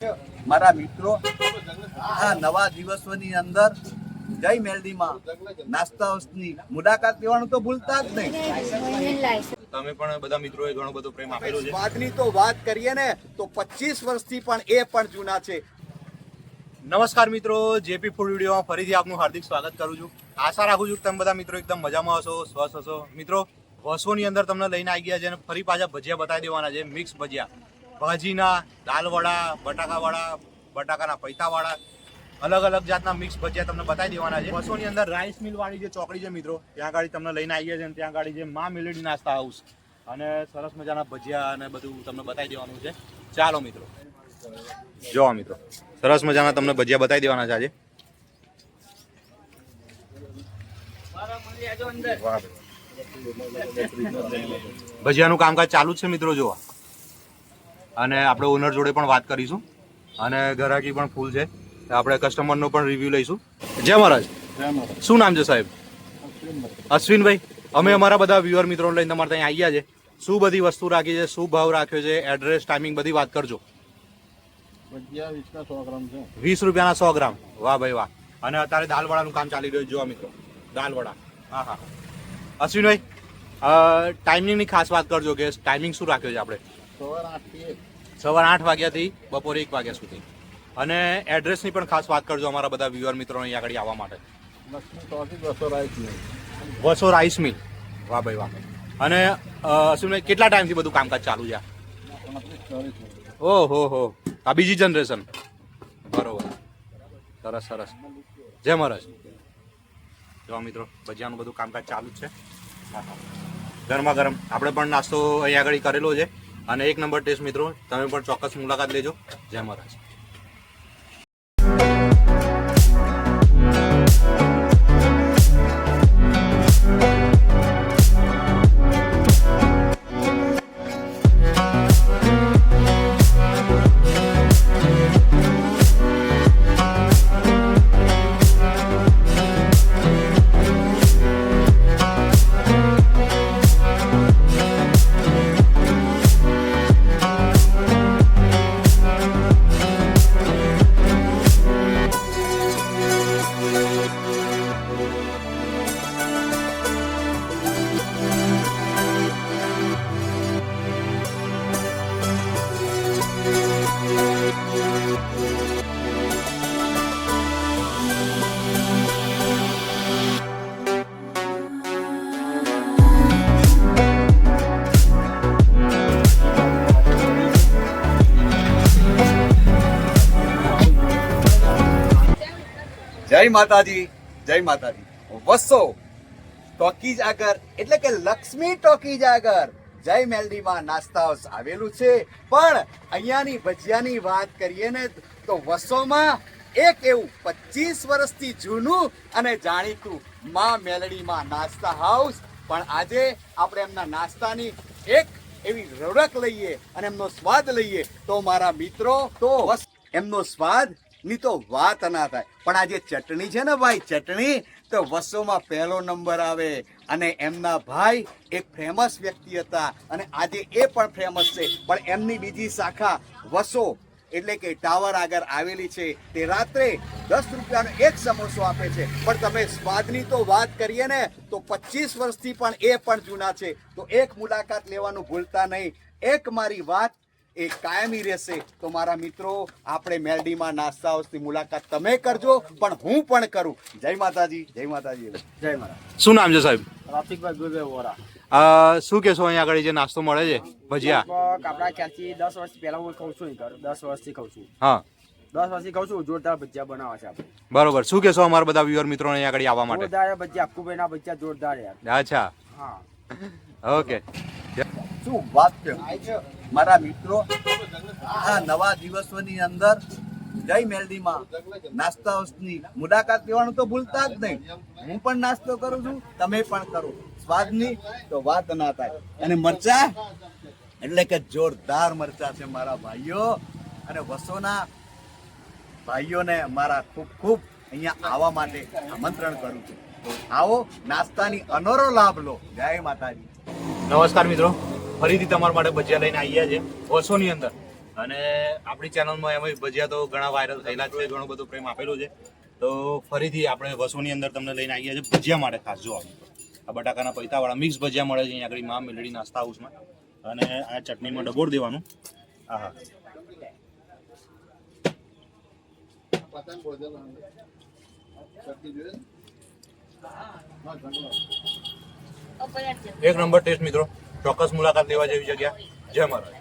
મારા મિત્રો, આ નવા દિવસોની અંદર જય મેલડીમાં નાસ્તા હાઉસની મુલાકાત લેવાનું તો ભૂલતા જ નહીં. તમે પણ બધા મિત્રોએ ઘણો બધો પ્રેમ આપેલો છે. સ્વાદની તો વાત કરીએ ને તો 25 વર્ષથી પણ એ પણ જૂના છે. નમસ્કાર મિત્રો, જેપી ફૂડ વિડીયોમાં ફરીથી આપનું હાર્દિક સ્વાગત કરું છું. આશા રાખું છું કે તમે બધા મિત્રો એકદમ મજામાં હશો, સ્વસ્થ હશો. મિત્રો, વસોની અંદર તમને લઈને આવી ગયા છે અને ફરી પાછા ભજીયા બતાવી દેવાના છે. મિક્સ ભજીયા, ભાજીના, દાલવડા, બટાકાવાળા, બટાકાના પૈતાવાળા, અલગ અલગ જાતના મિક્સ ભજીયા તમને બતાવી દેવાના છે. વસોની અંદર રાઈસ મિલ વાળી જે ચોકડી છે મિત્રો, ત્યાં ગાડી તમને લઈને આવી ગયા છે અને ત્યાં ગાડી છે મા મેલડી નાસ્તા હાઉસ, અને સરસ મજાના ભજીયા અને બધું તમને બતાવી દેવાનું છે. ચાલો મિત્રો, જો મિત્રો સરસ મજાના તમને ભજીયા બતાવી દેવાના છે આજે. ભજીયાનું કામકાજ ચાલુ જ છે મિત્રો, જોવા. અને આપણે ઓનર જોડે પણ વાત કરીશું અને ગ્રાહકી પણ ફૂલ છે. આપણે કસ્ટમરનો પણ રિવ્યુ લઈશું. જય મહારાજ. શું નામ છે સાહેબ? અશ્વિનભાઈ. અમે અમારા બધા વ્યુઅર મિત્રોને લઈને તમારે ત્યાં આવ્યા છે. શું બધી વસ્તુ રાખી છે, શું ભાવ રાખ્યો છે, એડ્રેસ, ટાઈમિંગ બધી વાત કરજો. 20 રૂપિયાના 100 ગ્રામ. વાહ ભાઈ વાહ. અને અત્યારે દાલવડાનું કામ ચાલી રહ્યું છે, જોવા મિત્રો, દાલવડા. હા હા. અશ્વિનભાઈ, ટાઈમિંગની ખાસ વાત કરજો કે ટાઈમિંગ શું રાખ્યો છે આપણે? સવારે 8 વાગ્યાથી બપોરે 1 વાગ્યા સુધી. અને એડ્રેસની પણ ખાસ વાત કરજો અમારા બધા વ્યુઅર મિત્રોને અહીંયા આગળ આવવા માટે. વસો રાઈસ મિલ. વાહ ભાઈ વાહ. અને અશ્વિનભાઈ, કેટલા ટાઈમથી બધું કામકાજ ચાલુ છે? ઓહો હો, આ બીજી જનરેશન. બરોબર, સરસ સરસ. જય મહારાજ. જો મિત્રો, ભજીયાનું બધું કામકાજ ચાલુ જ છે. ગરમા ગરમ આપણે પણ નાસ્તો અહીંયા આગળ કરેલો છે અને 1 નંબર ટેસ્ટ મિત્રો. તમે પણ ચોક્કસ મુલાકાત લેજો. જય મહારાજ. જય માતાજી, જય માતાજી. વસો ટોકીજ આગળ એટલે કે લક્ષ્મી ટોકીજ આગળ જય મેલડીમાં નાસ્તા હાઉસ આવેલું છે. પણ અહીંયાની ભજીયાની વાત કરીએ ને તો વસોમાં એક એવું 25 વર્ષથી જૂનું અને જાણીતું મા મેલડીમાં નાસ્તા હાઉસ. પણ આજે આપણે એમના નાસ્તાની એક એવી રડક લઈએ અને એમનો સ્વાદ લઈએ તો મારા મિત્રો, તો એમનો સ્વાદ ની તો વાત ના થાય. પણ આ જે ચટણી છે ને ભાઈ, ચટણી તો વસોમાં પહેલો નંબર આવે. અને એમના ભાઈ એક ફેમસ વ્યક્તિ હતા અને આજે એ પણ ફેમસ છે. પણ એમની બીજી શાખા વસો એટલે કે ટાવર આગળ આવેલી છે. તે રાત્રે 10 રૂપિયાનો એક સમોસો આપે છે. પણ તમે સ્વાદની તો વાત કરીએ ને તો 25 વર્ષથી પણ એ પણ જૂના છે. તો એક મુલાકાત લેવાનું ભૂલતા નહીં. એક મારી વાત એ કાયમી રહેશે. તો મારા મિત્રો, આપણે મેલડીમાં નાસ્તા હાઉસની મુલાકાત તમે કરજો, પણ હું પણ કરું. જય માતાજી, જય માતાજી, જય મહારાજ. શું નામ છે સાહેબ? રાફિકભાઈ ગુરભાઈ વોરા. શું કહેશો અહીંયા આગળ જે નાસ્તો મળે છે ભજીયા? આપણા ખ્યાલથી 10 વર્ષ પહેલા હું ખાઉં છું. 10 વર્ષથી ખાઉં છું. હા, 10 વર્ષથી ખાઉં છું. જોરદાર ભજીયા બનાવે છે આપણે. બરોબર. શું કહેશો અમારા બધા વ્યુઅર મિત્રોને અહીંયા આગળ આવવા માટે? જોરદાર ભજીયા, અક્કુભાઈના ભજીયા જોરદાર યાર. અચ્છા, હા, ઓકે. શું વાત છે મારા મિત્રો, આ નવા દિવસોની અંદર જય મેલડીમાં નાસ્તા હાઉસની મુલાકાત લેવાનું તો ભૂલતા જ નહીં. હું પણ નાસ્તો કરું છું, તમે પણ કરો. સ્વાદની તો વાત ના થાય. અને મરચા એટલે કે જોરદાર મરચા છે મારા ભાઈઓ. અને વસોના ભાઈઓને મારા ખૂબ ખૂબ અહીંયા આવવા માટે આમંત્રણ કરું છું. આવો, નાસ્તાની અનોરો લાભ લો. જય માતાજી. નમસ્કાર મિત્રો, ફરીથી તમારા માટે ભજીયા લઈને આવ્યા છે વસોની અંદર. અને આપણી ચેનલમાં એમાં ભજીયા તો ઘણા વાયરલ થયેલા જ છે, ઘણો બધો પ્રેમ આપેલો છે. તો ફરીથી આપણે વસુની અંદર તમને લઈને આવી ગયા છે ભજીયા માટે ખાસ. જો આ બટાકાના પૈતાવાળા મિક્સ ભજીયા મળે છે અહીંયા આગળ મા મેલડી નાસ્તા હાઉસમાં. અને આ ચટણીમાં ડબોળ દેવાનું. હા એક નંબર ટેસ્ટ મિત્રો, ચોક્કસ મુલાકાત લેવા જેવી જગ્યા. જય મહારાજ.